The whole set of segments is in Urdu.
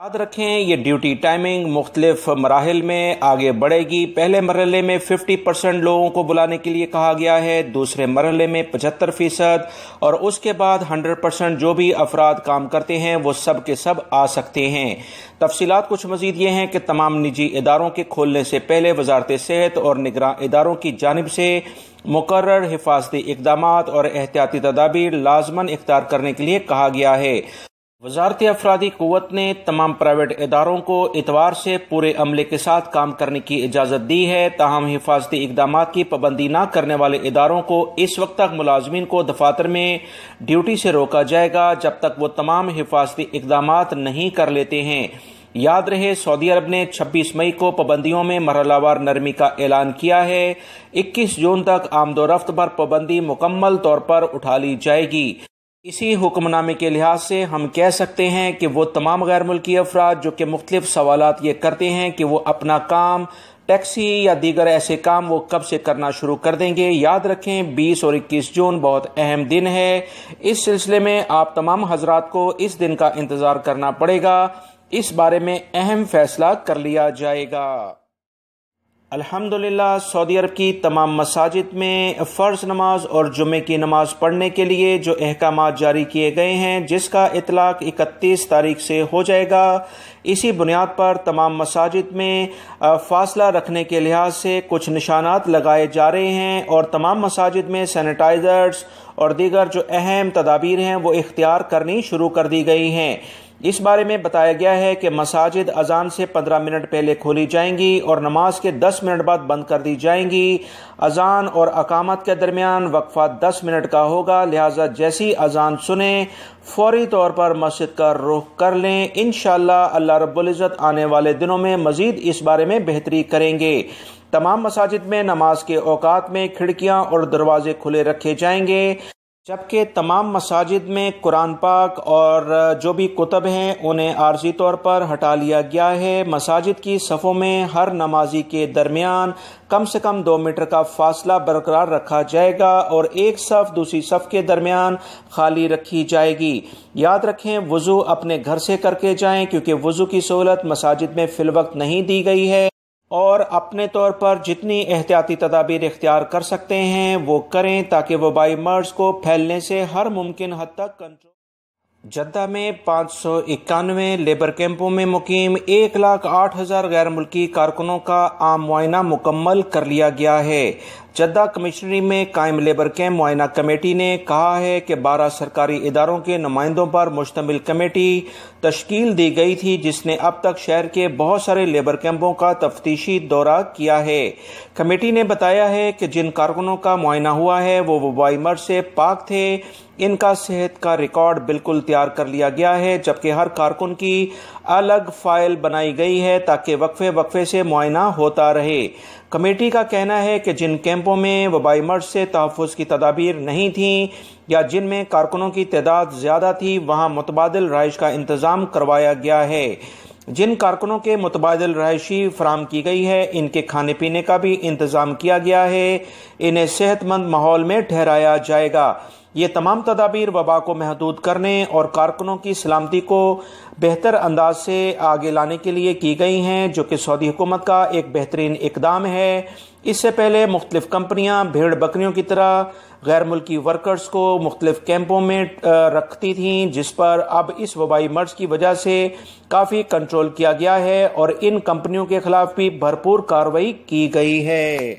یاد رکھیں یہ ڈیوٹی ٹائمنگ مختلف مراحل میں آگے بڑھے گی۔ پہلے مرحلے میں 50% لوگوں کو بلانے کے لیے کہا گیا ہے، دوسرے مرحلے میں 75% اور اس کے بعد 100% جو بھی افراد کام کرتے ہیں وہ سب کے سب آ سکتے ہیں۔ تفصیلات کچھ مزید یہ ہیں کہ تمام نجی اداروں کے کھولنے سے پہلے وزارت صحت اور نگراں اداروں کی جانب سے مقرر حفاظتی اقدامات اور احتیاطی تدابیر لازماً اختیار کرنے کے لیے کہا گیا ہے۔ وزارت افرادی قوت نے تمام پرائیویٹ اداروں کو اتوار سے پورے عملے کے ساتھ کام کرنے کی اجازت دی ہے، تاہم حفاظتی اقدامات کی پابندی نہ کرنے والے اداروں کو اس وقت تک ملازمین کو دفاتر میں ڈیوٹی سے روکا جائے گا جب تک وہ تمام حفاظتی اقدامات نہیں کر لیتے ہیں۔ یاد رہے سعودی عرب نے 26 مئی کو پابندیوں میں مرحلہ وار نرمی کا اعلان کیا ہے۔ 21 جون تک آمد و رفت پر پابندی مکمل طور پر اٹھا لی جائے گی۔ اسی حکم نامے کے لحاظ سے ہم کہہ سکتے ہیں کہ وہ تمام غیر ملکی افراد جو کہ مختلف سوالات یہ کرتے ہیں کہ وہ اپنا کام ٹیکسی یا دیگر ایسے کام وہ کب سے کرنا شروع کر دیں گے، یاد رکھیں 20 اور 21 جون بہت اہم دن ہے۔ اس سلسلے میں آپ تمام حضرات کو اس دن کا انتظار کرنا پڑے گا، اس بارے میں اہم فیصلہ کر لیا جائے گا۔ الحمدللہ سعودی عرب کی تمام مساجد میں فرض نماز اور جمعے کی نماز پڑھنے کے لیے جو احکامات جاری کیے گئے ہیں، جس کا اطلاق 31 تاریخ سے ہو جائے گا، اسی بنیاد پر تمام مساجد میں فاصلہ رکھنے کے لحاظ سے کچھ نشانات لگائے جا رہے ہیں اور تمام مساجد میں سینیٹائزرز اور دیگر جو اہم تدابیر ہیں وہ اختیار کرنی شروع کر دی گئی ہیں۔ اس بارے میں بتایا گیا ہے کہ مساجد اذان سے 15 منٹ پہلے کھولی جائیں گی اور نماز کے 10 منٹ بعد بند کر دی جائیں گی۔ اذان اور اقامت کے درمیان وقفہ 10 منٹ کا ہوگا، لہٰذا جیسی اذان سنیں فوری طور پر مسجد کا رخ کر لیں۔ انشاءاللہ اللہ رب العزت آنے والے دنوں میں مزید اس بارے میں بہتری کریں گے۔ تمام مساجد میں نماز کے اوقات میں کھڑکیاں اور دروازے کھلے رکھے جائیں گے، جبکہ تمام مساجد میں قرآن پاک اور جو بھی کتب ہیں انہیں عارضی طور پر ہٹا لیا گیا ہے۔ مساجد کی صفوں میں ہر نمازی کے درمیان کم سے کم 2 میٹر کا فاصلہ برقرار رکھا جائے گا اور ایک صف دوسری صف کے درمیان خالی رکھی جائے گی۔ یاد رکھیں وضو اپنے گھر سے کر کے جائیں، کیونکہ وضو کی سہولت مساجد میں فی الوقت نہیں دی گئی ہے، اور اپنے طور پر جتنی احتیاطی تدابیر اختیار کر سکتے ہیں وہ کریں تاکہ وبائی مرض کو پھیلنے سے ہر ممکن حد تک کنٹرول۔ جدہ میں 591 لیبر کیمپوں میں مقیم 1,08,000 غیر ملکی کارکنوں کا عام معائنہ مکمل کر لیا گیا ہے۔ جدہ کمشنری میں قائم لیبر کیمپ معائنہ کمیٹی نے کہا ہے کہ 12 سرکاری اداروں کے نمائندوں پر مشتمل کمیٹی تشکیل دی گئی تھی، جس نے اب تک شہر کے بہت سارے لیبر کیمپوں کا تفتیشی دورہ کیا ہے۔ کمیٹی نے بتایا ہے کہ جن کارکنوں کا معائنہ ہوا ہے وہ وبائی مرض سے پاک تھے، ان کا صحت کا ریکارڈ بالکل تیار کر لیا گیا ہے، جبکہ ہر کارکن کی الگ فائل بنائی گئی ہے تاکہ وقفے سے معائنہ ہوتا رہے۔ کمیٹی کا کہنا ہے کہ جن کیمپوں میں وبائی مرض سے تحفظ کی تدابیر نہیں تھیں یا جن میں کارکنوں کی تعداد زیادہ تھی وہاں متبادل رہائش کا انتظام کروایا گیا ہے۔ جن کارکنوں کے متبادل رہائشی فراہم کی گئی ہے ان کے کھانے پینے کا بھی انتظام کیا گیا ہے، انہیں صحت مند ماحول میں ٹھہرایا جائے گا۔ یہ تمام تدابیر وبا کو محدود کرنے اور کارکنوں کی سلامتی کو بہتر انداز سے آگے لانے کے لیے کی گئی ہیں، جو کہ سعودی حکومت کا ایک بہترین اقدام ہے۔ اس سے پہلے مختلف کمپنیاں بھیڑ بکریوں کی طرح غیر ملکی ورکرز کو مختلف کیمپوں میں رکھتی تھیں، جس پر اب اس وبائی مرض کی وجہ سے کافی کنٹرول کیا گیا ہے اور ان کمپنیوں کے خلاف بھی بھرپور کارروائی کی گئی ہے۔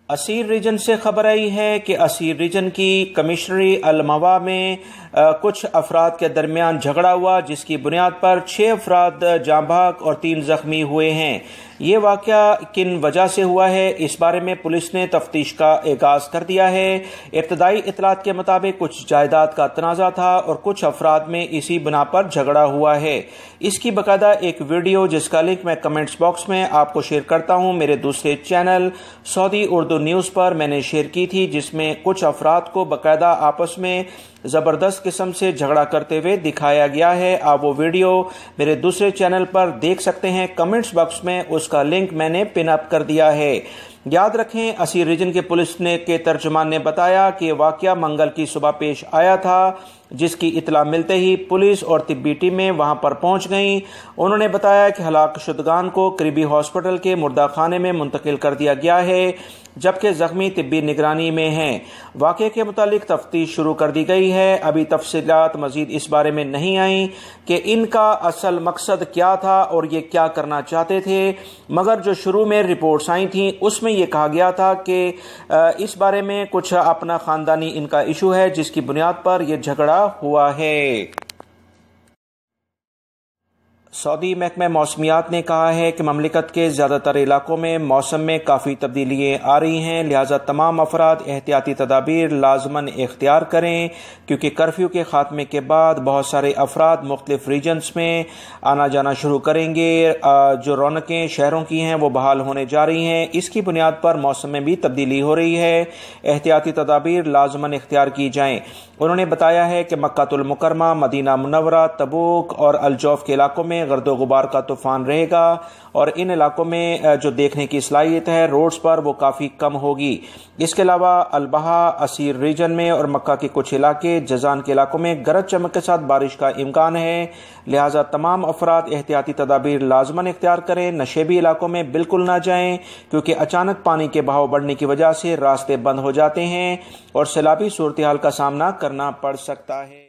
اسیر ریجن سے خبر آئی ہے کہ اسیر ریجن کی کمشنری الموا میں کچھ افراد کے درمیان جھگڑا ہوا، جس کی بنیاد پر 6 افراد جاں بحق اور 3 زخمی ہوئے ہیں۔ یہ واقعہ کن وجہ سے ہوا ہے اس بارے میں پولیس نے تفتیش کا آغاز کر دیا ہے۔ ابتدائی اطلاعات کے مطابق کچھ جائیداد کا تنازع تھا اور کچھ افراد میں اسی بنا پر جھگڑا ہوا ہے۔ اس کی باقاعدہ ایک ویڈیو جس کا لنک میں کمنٹس باکس میں آپ کو شیئر کرتا ہوں میرے دوسرے چینل سعودی اردو نیوز پر میں نے شیئر کی تھی، جس میں کچھ افراد کو باقاعدہ آپس میں زبردست قسم سے جھگڑا کرتے ہوئے دکھایا گیا ہے۔ آپ وہ ویڈیو میرے دوسرے چینل پر دیکھ سکتے ہیں، کمنٹس باکس میں اس کا لنک میں نے پن اپ کر دیا ہے۔ یاد رکھیں اسیر ریجن کے پولیس کے ترجمان نے بتایا کہ واقعہ منگل کی صبح پیش آیا تھا، جس کی اطلاع ملتے ہی پولیس اور طبی ٹیمیں وہاں پر پہنچ گئیں۔ انہوں نے بتایا کہ ہلاک شدگان کو قریبی ہاسپٹل کے مردہ خانے میں منتقل کر دیا گیا ہے، جبکہ زخمی طبی نگرانی میں ہیں۔ واقعے کے متعلق تفتیش شروع کر دی گئی ہے۔ ابھی تفصیلات مزید اس بارے میں نہیں آئیں کہ ان کا اصل مقصد کیا تھا اور یہ کیا کرنا چاہتے تھے، مگر جو شروع میں رپورٹس آئی تھیں اس میں یہ کہا گیا تھا کہ اس بارے میں کچھ اپنا خاندانی ان کا ایشو ہے، جس کی بنیاد پر یہ جھگڑا ہوا ہے۔ سعودی محکمہ موسمیات نے کہا ہے کہ مملکت کے زیادہ تر علاقوں میں موسم میں کافی تبدیلیاں آ رہی ہیں، لہٰذا تمام افراد احتیاطی تدابیر لازماً اختیار کریں، کیونکہ کرفیو کے خاتمے کے بعد بہت سارے افراد مختلف ریجنز میں آنا جانا شروع کریں گے۔ جو رونقیں شہروں کی ہیں وہ بحال ہونے جا رہی ہیں، اس کی بنیاد پر موسم میں بھی تبدیلی ہو رہی ہے، احتیاطی تدابیر لازماً اختیار کی جائیں۔ انہوں نے بتایا ہے کہ مکہ المکرمہ، مدینہ منورہ، تبوک اور الجوف کے علاقوں میں گرد و غبار کا طوفان رہے گا، اور ان علاقوں میں جو دیکھنے کی صلاحیت ہے روڈز پر وہ کافی کم ہوگی۔ اس کے علاوہ البحا، اسیر ریجن میں اور مکہ کے کچھ علاقے، جزان کے علاقوں میں گرج چمک کے ساتھ بارش کا امکان ہے، لہٰذا تمام افراد احتیاطی تدابیر لازماً اختیار کریں۔ نشیبی علاقوں میں بالکل نہ جائیں، کیونکہ اچانک پانی کے بہاؤ بڑھنے کی وجہ سے راستے بند ہو جاتے ہیں اور سیلابی صورتحال کا سامنا کرنا پڑ سکتا ہے۔